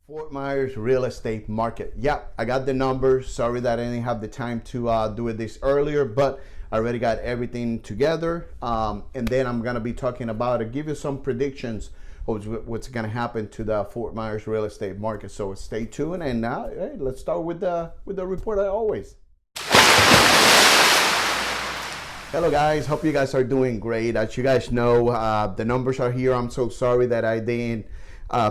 Fort Myers Real Estate Market. Yep, I got the numbers. Sorry that I didn't have the time to do it this earlier, but I already got everything together. And then I'm gonna be talking about it, give you some predictions of what's gonna happen to the Fort Myers Real Estate Market. So stay tuned, and now, hey, let's start with the report as always. Hello guys, hope you guys are doing great. As you guys know, the numbers are here. I'm so sorry that I didn't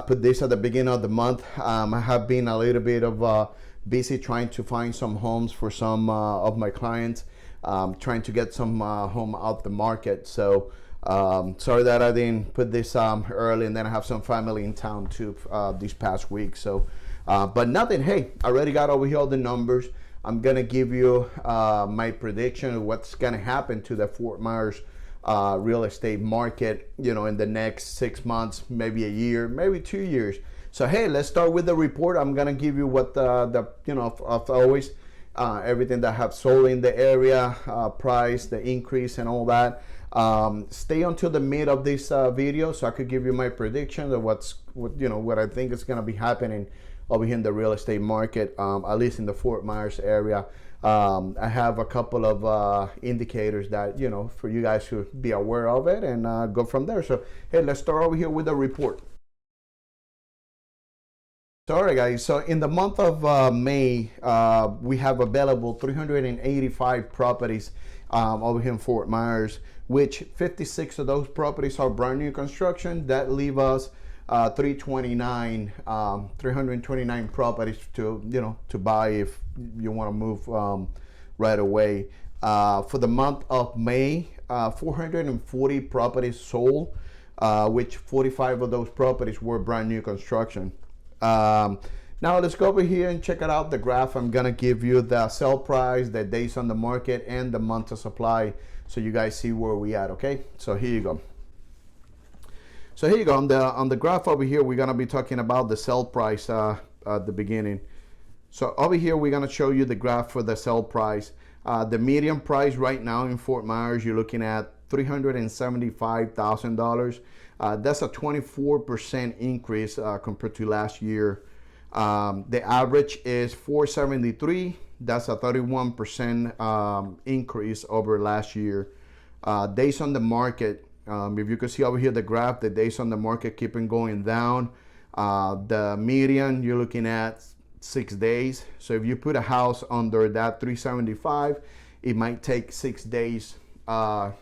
put this at the beginning of the month. I have been a little bit of busy trying to find some homes for some of my clients, trying to get some home out the market. So sorry that I didn't put this early, and then I have some family in town too this past week. So, but nothing. Hey, I already got over here all the numbers. I'm gonna give you my prediction of what's gonna happen to the Fort Myers real estate market, you know, in the next 6 months, maybe a year, maybe 2 years. So hey, let's start with the report. I'm gonna give you what the you know, of always everything that have sold in the area, price, the increase, and all that. Stay until the mid of this video so I could give you my prediction of what I think is gonna be happening over here in the real estate market, at least in the Fort Myers area. I have a couple of indicators that, you know, for you guys to be aware of it, and go from there. So hey, let's start over here with the report. So, all right guys, so in the month of May, we have available 385 properties over here in Fort Myers, which 56 of those properties are brand new construction. That leave us 329 properties to buy if you want to move right away. For the month of May, 440 properties sold, which 45 of those properties were brand new construction. Now let's go over here and check it out, the graph. I'm gonna give you the sale price, the days on the market, and the month of supply, so you guys see where we at. Okay, so here you go. So here you go, on the graph over here, we're gonna be talking about the sale price at the beginning. So over here, we're gonna show you the graph for the sale price. The median price right now in Fort Myers, you're looking at $375,000. That's a 24% increase compared to last year. The average is $473. That's a 31% increase over last year. Days on the market, if you can see over here the graph, the days on the market keeping going down. The median, you're looking at 6 days. So if you put a house under that 375, it might take 6 days to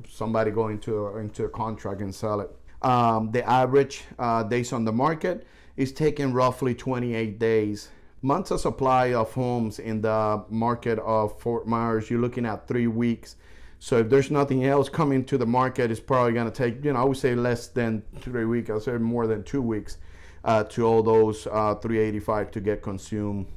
somebody go into a contract and sell it. The average days on the market is taking roughly 28 days. Months of supply of homes in the market of Fort Myers, you're looking at 3 weeks. So if there's nothing else coming to the market, it's probably going to take, I would say less than 3 weeks. I would say more than 2 weeks to all those 385 to get consumed.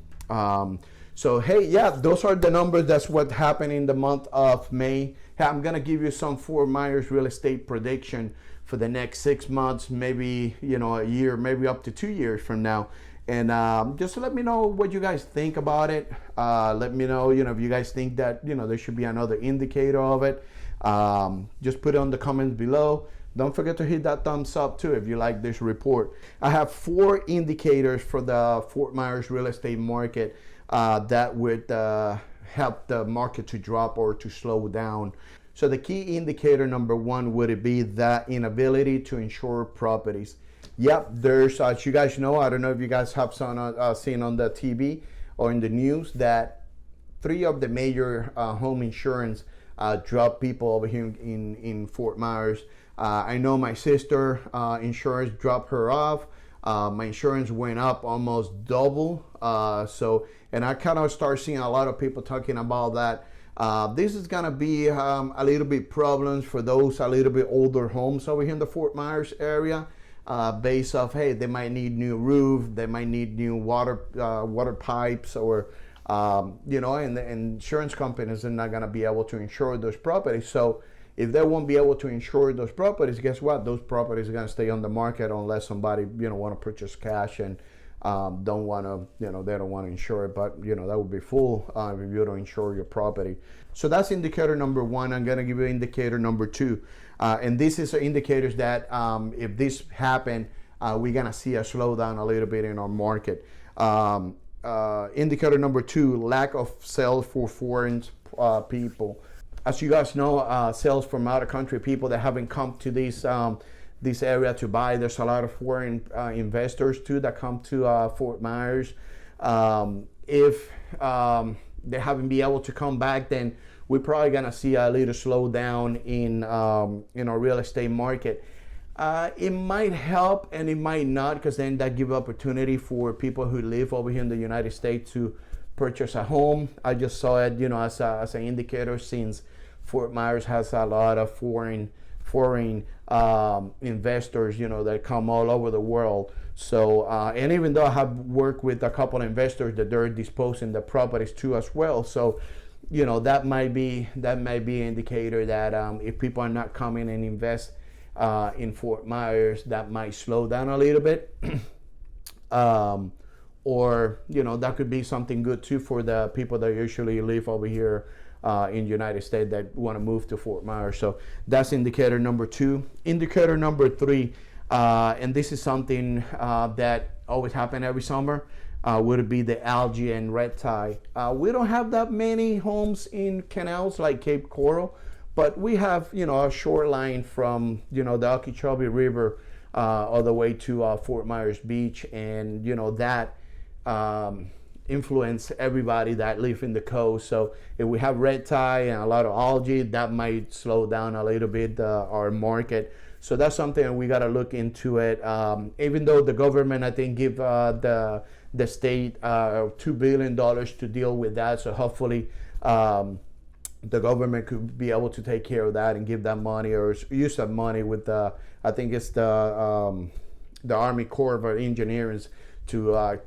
So hey, yeah, those are the numbers. That's what happened in the month of May. Hey, I'm going to give you some Fort Myers real estate prediction for the next 6 months, maybe, a year, maybe up to 2 years from now. And just let me know what you guys think about it. Let me know, if you guys think that, there should be another indicator of it. Just put it on the comments below. Don't forget to hit that thumbs up too if you like this report. I have 4 indicators for the Fort Myers real estate market that would help the market to drop or to slow down. So the key indicator number 1 would be the inability to insure properties. Yep, there's, as you guys know, I don't know if you guys have seen on the TV or in the news that 3 of the major home insurance dropped people over here in Fort Myers. I know my sister insurance dropped her off. My insurance went up almost double. And I kind of start seeing a lot of people talking about that. This is gonna be a little bit problems for those a little bit older homes over here in the Fort Myers area. Based off, hey, they might need new roof, they might need new water pipes, or and the insurance companies are not going to be able to insure those properties. So if they won't be able to insure those properties, guess what? Those properties are going to stay on the market unless somebody want to purchase cash and don't want to, they don't want to insure it. But that would be full if you don't insure your property. So that's indicator number 1. I'm going to give you indicator number 2. And this is indicators that if this happen, we're gonna see a slowdown a little bit in our market. Indicator number 2, lack of sales for foreign people. As you guys know, sales from out of country people that haven't come to this area to buy. There's a lot of foreign investors too that come to Fort Myers. If they haven't been able to come back, then we're probably gonna see a little slowdown in our real estate market. It might help and it might not, because then that gives opportunity for people who live over here in the United States to purchase a home. I just saw it, as an indicator, since Fort Myers has a lot of foreign investors, that come all over the world. So, and even though I have worked with a couple of investors that they're disposing the properties to as well. So, that might be an indicator that if people are not coming and invest in Fort Myers, that might slow down a little bit. Or, that could be something good too for the people that usually live over here in the United States that want to move to Fort Myers. So that's indicator number 2. Indicator number 3, and this is something that always happens every summer, would be the algae and red tide. We don't have that many homes in canals like Cape Coral, but we have, a shoreline from, the Okeechobee River all the way to Fort Myers Beach, and, that influence everybody that live in the coast. So if we have red tide and a lot of algae, that might slow down a little bit our market. So that's something we got to look into it. Even though the government, I think, give the state $2 billion to deal with that. So hopefully the government could be able to take care of that and give that money, or use that money with I think it's the Army Corps of Engineers to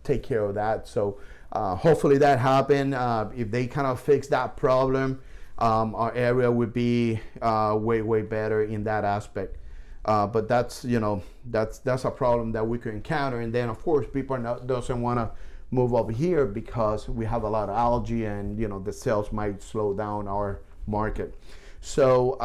take care of that. So hopefully that happen. If they kind of fix that problem, our area would be way better in that aspect. But that's a problem that we could encounter. And then of course people doesn't want to move over here because we have a lot of algae, and the sales might slow down our market. So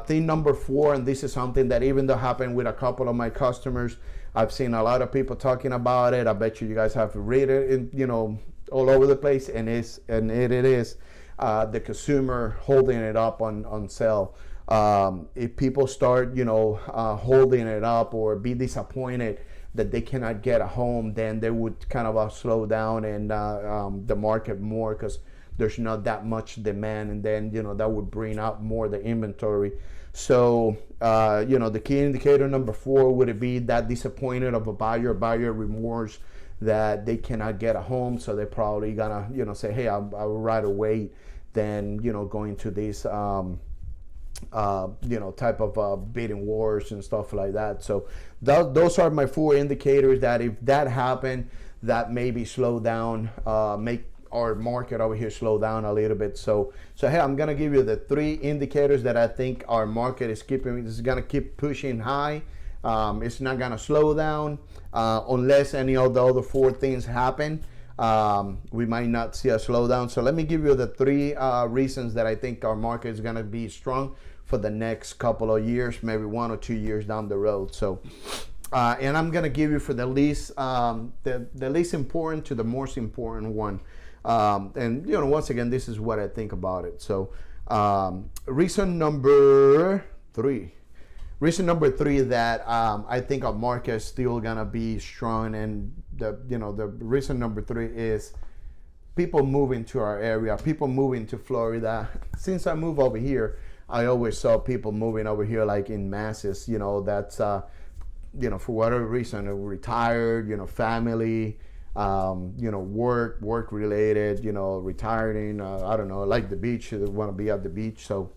thing number 4, and this is something that even though happened with a couple of my customers, I've seen a lot of people talking about it. I bet you guys have read it all over the place, and it is the consumer holding it up on sale. If people start holding it up or be disappointed that they cannot get a home, then they would kind of slow down and the market more, because there's not that much demand, and then that would bring out more the inventory. So the key indicator number 4 would be that disappointed of a buyer remorse that they cannot get a home, so they're probably gonna say, hey, I'll rather wait than going to this type of bidding wars and stuff like that. So those are my 4 indicators that if that happen, that maybe slow down, make our market over here slow down a little bit. So hey, I'm gonna give you the 3 indicators that I think our market is gonna keep pushing high. It's not gonna slow down unless any of the other 4 things happen. We might not see a slowdown. So let me give you the 3 reasons that I think our market is gonna be strong for the next couple of years, maybe 1 or 2 years down the road. So and I'm gonna give you for the least the least important to the most important one. And once again, this is what I think about it. So reason number 3 that I think our market is still gonna be strong, and the reason number 3 is people moving to our area, people moving to Florida. Since I moved over here, I always saw people moving over here like in masses. That's for whatever reason, retired, family, work related, retiring, I don't know, like the beach, they want to be at the beach. So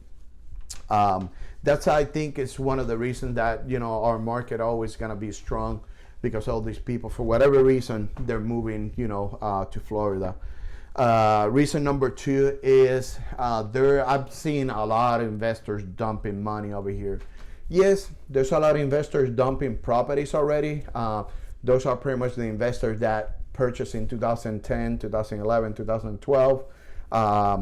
that's, I think, is one of the reasons that our market always going to be strong, because all these people, for whatever reason, they're moving to Florida. Reason number 2 is I've seen a lot of investors dumping money over here. Yes, there's a lot of investors dumping properties already. Those are pretty much the investors that purchased in 2010, 2011, 2012. I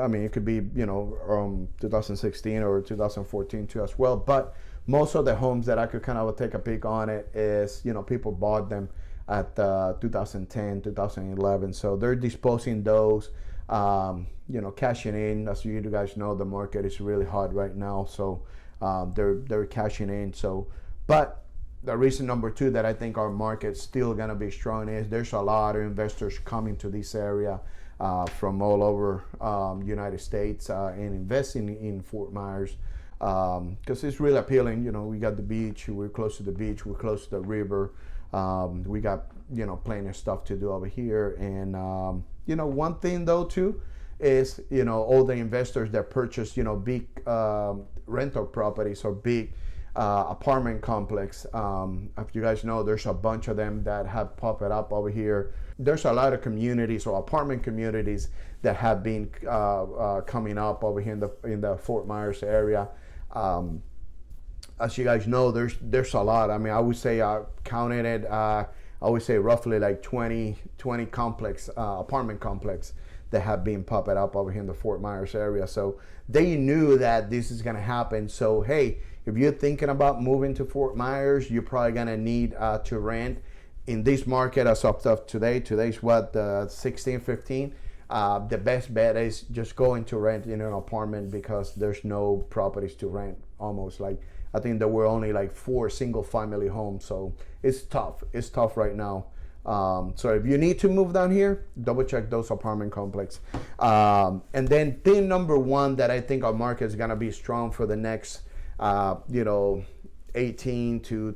mean, it could be 2016 or 2014 too as well. But most of the homes that I could kind of take a peek on it is, you know, people bought them at 2010, 2011. So they're disposing those, you know, cashing in. As you guys know, the market is really hot right now. So they're cashing in. So, but the reason number two that I think our market's still going to be strong is there's a lot of investors coming to this area from all over United States and investing in Fort Myers because it's really appealing. You know, we got the beach, we're close to the beach, we're close to the river. We got, you know, plenty of stuff to do over here. And, you know, one thing though too is, you know, all the investors that purchase, you know, big rental properties or big apartment complex. If you guys know, there's a bunch of them that have popped up over here. There's a lot of communities or apartment communities that have been coming up over here in the Fort Myers area. As you guys know, there's a lot. I mean, I would say I counted it. I would say roughly like 20 complex apartment complex that have been popping up over here in the Fort Myers area. So they knew that this is going to happen. So hey, if you're thinking about moving to Fort Myers, you're probably going to need to rent in this market as of today. Today's what, 16, 15. The best bet is just going to rent in an apartment because there's no properties to rent. Almost like, I think there were only like 4 single family homes. So it's tough. It's tough right now. So if you need to move down here, double check those apartment complex. And then thing number one that I think our market is going to be strong for the next, you know, 18 to,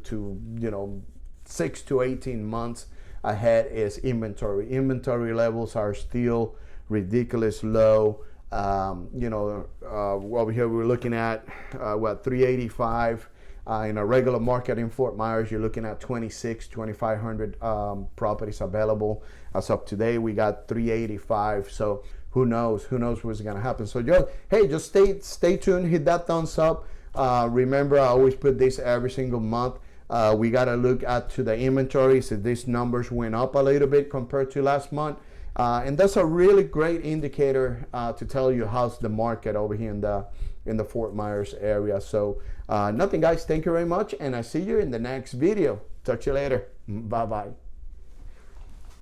you know, 6 to 18 months ahead is inventory. Inventory levels are still ridiculous low. You know, over here we're looking at what, 385. In a regular market in Fort Myers, you're looking at 2,500 properties available. As of today, we got 385. So who knows what's going to happen. So just stay tuned, hit that thumbs up. Remember, I always put this every single month. We got to look at to the inventory. So these numbers went up a little bit compared to last month. And that's a really great indicator to tell you how's the market over here in the Fort Myers area. So nothing, guys. Thank you very much. And I see you in the next video. Talk to you later. Bye-bye.